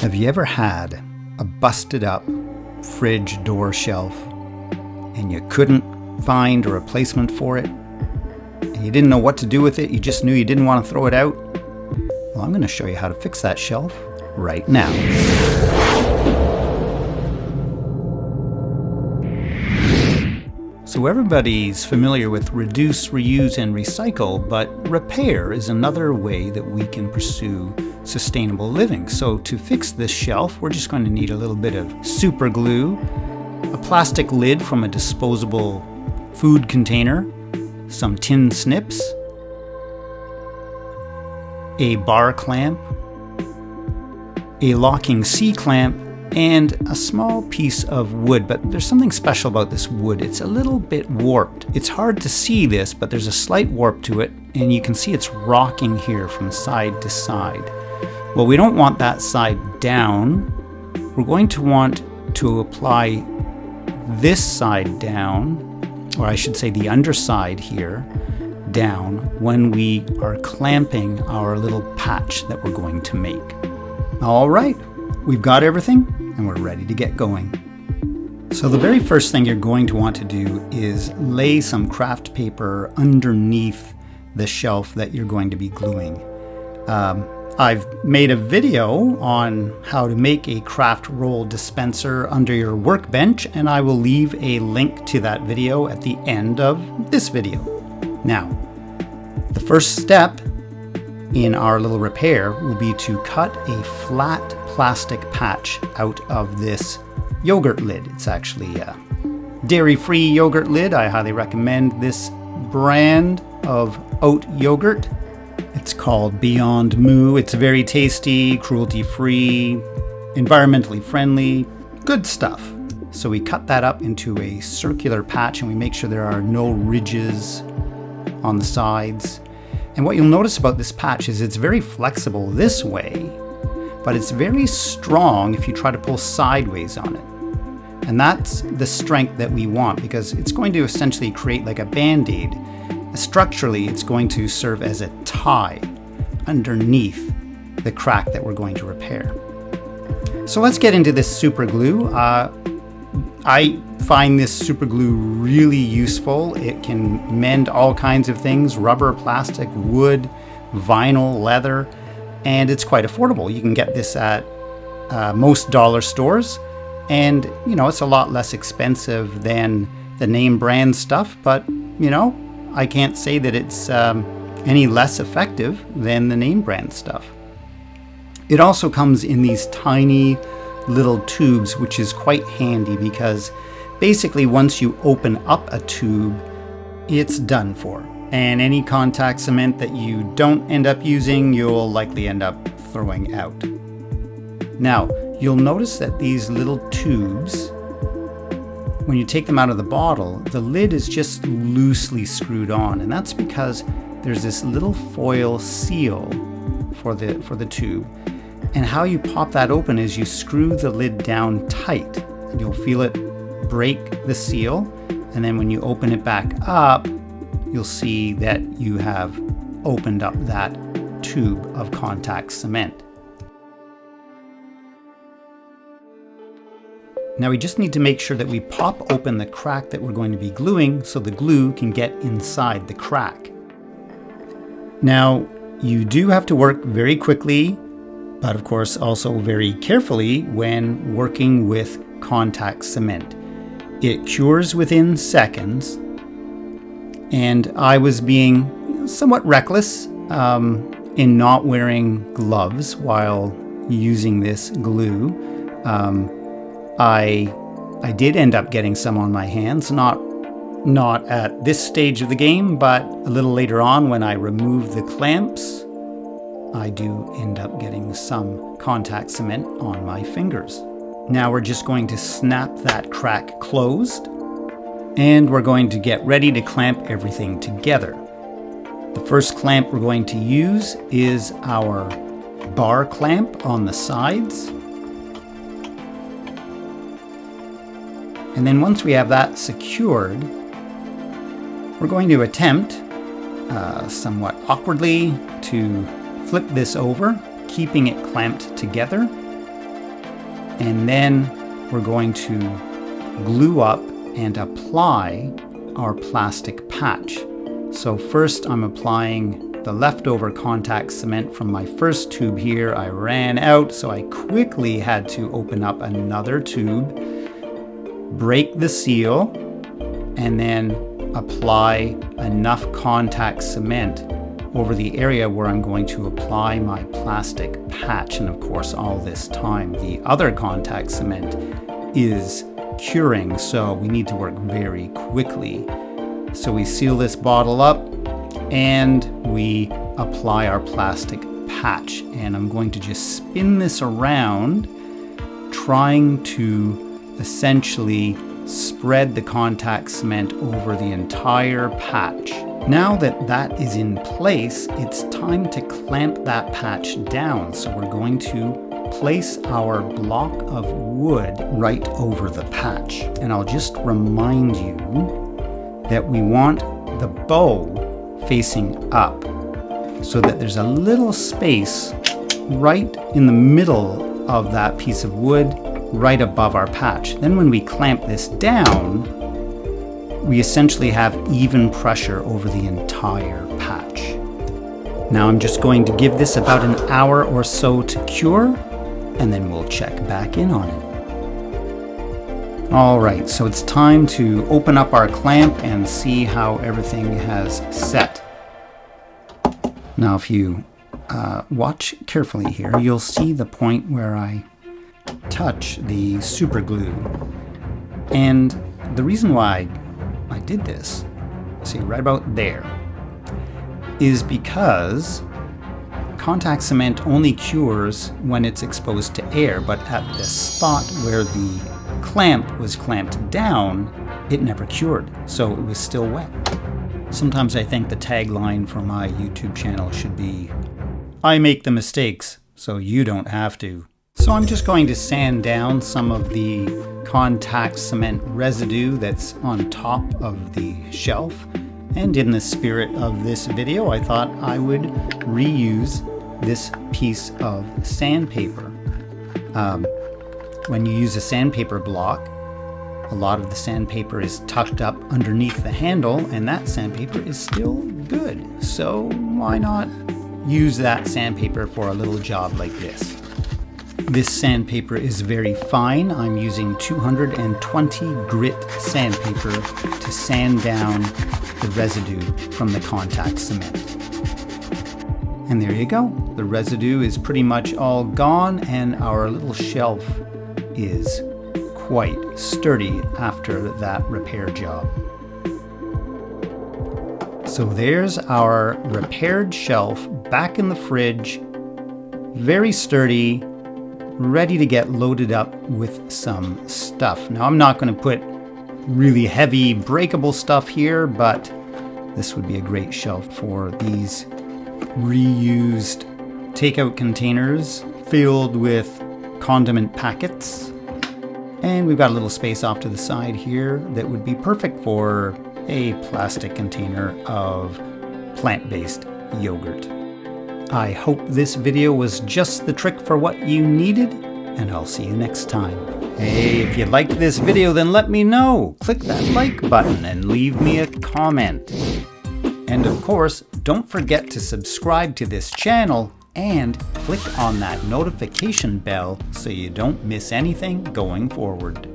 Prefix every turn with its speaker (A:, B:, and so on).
A: Have you ever had a busted up fridge door shelf and you couldn't find a replacement for it and you didn't know what to do with it, you just knew you didn't want to throw it out? Well, I'm going to show you how to fix that shelf right now. So everybody's familiar with reduce, reuse, and recycle, but repair is another way that we can pursue sustainable living. So to fix this shelf, we're just going to need a little bit of super glue, a plastic lid from a disposable food container, some tin snips, a bar clamp, a locking C-clamp, and a small piece of wood. But there's something special about this wood. It's a little bit warped. It's hard to see this, but there's a slight warp to it, and you can see it's rocking here from side to side. Well, we don't want that side down. We're going to want to apply this side down, or I should say the underside here, down when we are clamping our little patch that we're going to make. All right, we've got everything and we're ready to get going. So the very first thing you're going to want to do is lay some craft paper underneath the shelf that you're going to be gluing. I've made a video on how to make a craft roll dispenser under your workbench, and I will leave a link to that video at the end of this video. Now, the first step in our little repair will be to cut a flat plastic patch out of this yogurt lid. It's actually a dairy-free yogurt lid. I highly recommend this brand of oat yogurt. It's called Beyond Moo. It's very tasty, cruelty-free, environmentally friendly, good stuff. So we cut that up into a circular patch and we make sure there are no ridges on the sides. And what you'll notice about this patch is it's very flexible this way, but it's very strong if you try to pull sideways on it. And that's the strength that we want, because it's going to essentially create like a band-aid. Structurally, it's going to serve as a tie underneath the crack that we're going to repair. So let's get into this super glue. I find this super glue really useful. It can mend all kinds of things: rubber, plastic, wood, vinyl, leather, and it's quite affordable. You can get this at most dollar stores, and you know, it's a lot less expensive than the name brand stuff, but you know, I can't say that it's any less effective than the name brand stuff. It also comes in these tiny little tubes, which is quite handy because basically once you open up a tube, it's done for. And any contact cement that you don't end up using, you'll likely end up throwing out. Now, you'll notice that these little tubes, when you take them out of the bottle, the lid is just loosely screwed on, and that's because there's this little foil seal for the tube. And how you pop that open is you screw the lid down tight, and you'll feel it break the seal, and then when you open it back up, you'll see that you have opened up that tube of contact cement. Now we just need to make sure that we pop open the crack that we're going to be gluing so the glue can get inside the crack. Now, you do have to work very quickly, but of course also very carefully when working with contact cement. It cures within seconds, and I was being somewhat reckless in not wearing gloves while using this glue. I did end up getting some on my hands, not at this stage of the game, but a little later on when I remove the clamps, I do end up getting some contact cement on my fingers. Now we're just going to snap that crack closed, and we're going to get ready to clamp everything together. The first clamp we're going to use is our bar clamp on the sides. And then once we have that secured, we're going to attempt, somewhat awkwardly, to flip this over, keeping it clamped together. And then we're going to glue up and apply our plastic patch. So first I'm applying the leftover contact cement from my first tube here. I ran out, so I quickly had to open up another tube, break the seal, and then apply enough contact cement over the area where I'm going to apply my plastic patch. And of course, all this time, the other contact cement is curing, so we need to work very quickly. So we seal this bottle up and we apply our plastic patch. And I'm going to just spin this around, trying to essentially spread the contact cement over the entire patch. Now that that is in place, it's time to clamp that patch down. So we're going to place our block of wood right over the patch. And I'll just remind you that we want the bow facing up so that there's a little space right in the middle of that piece of wood, right above our patch. Then when we clamp this down, we essentially have even pressure over the entire patch. Now I'm just going to give this about an hour or so to cure, and then we'll check back in on it. All right, so it's time to open up our clamp and see how everything has set. Now if you watch carefully here, you'll see the point where I touch the super glue. And the reason why I did this, see right about there, is because contact cement only cures when it's exposed to air, but at the spot where the clamp was clamped down, it never cured, so it was still wet. Sometimes I think the tagline for my YouTube channel should be, I make the mistakes so you don't have to. So I'm just going to sand down some of the contact cement residue that's on top of the shelf. And in the spirit of this video, I thought I would reuse this piece of sandpaper. When you use a sandpaper block, a lot of the sandpaper is tucked up underneath the handle, and that sandpaper is still good. So why not use that sandpaper for a little job like this? This sandpaper is very fine. I'm using 220 grit sandpaper to sand down the residue from the contact cement. And there you go. The residue is pretty much all gone, and our little shelf is quite sturdy after that repair job. So there's our repaired shelf back in the fridge, very sturdy, ready to get loaded up with some stuff. Now I'm not going to put really heavy breakable stuff here, but this would be a great shelf for these reused takeout containers filled with condiment packets. And we've got a little space off to the side here that would be perfect for a plastic container of plant-based yogurt. I hope this video was just the trick for what you needed, and I'll see you next time. Hey, if you liked this video, then let me know. Click that like button and leave me a comment. And of course, don't forget to subscribe to this channel and click on that notification bell so you don't miss anything going forward.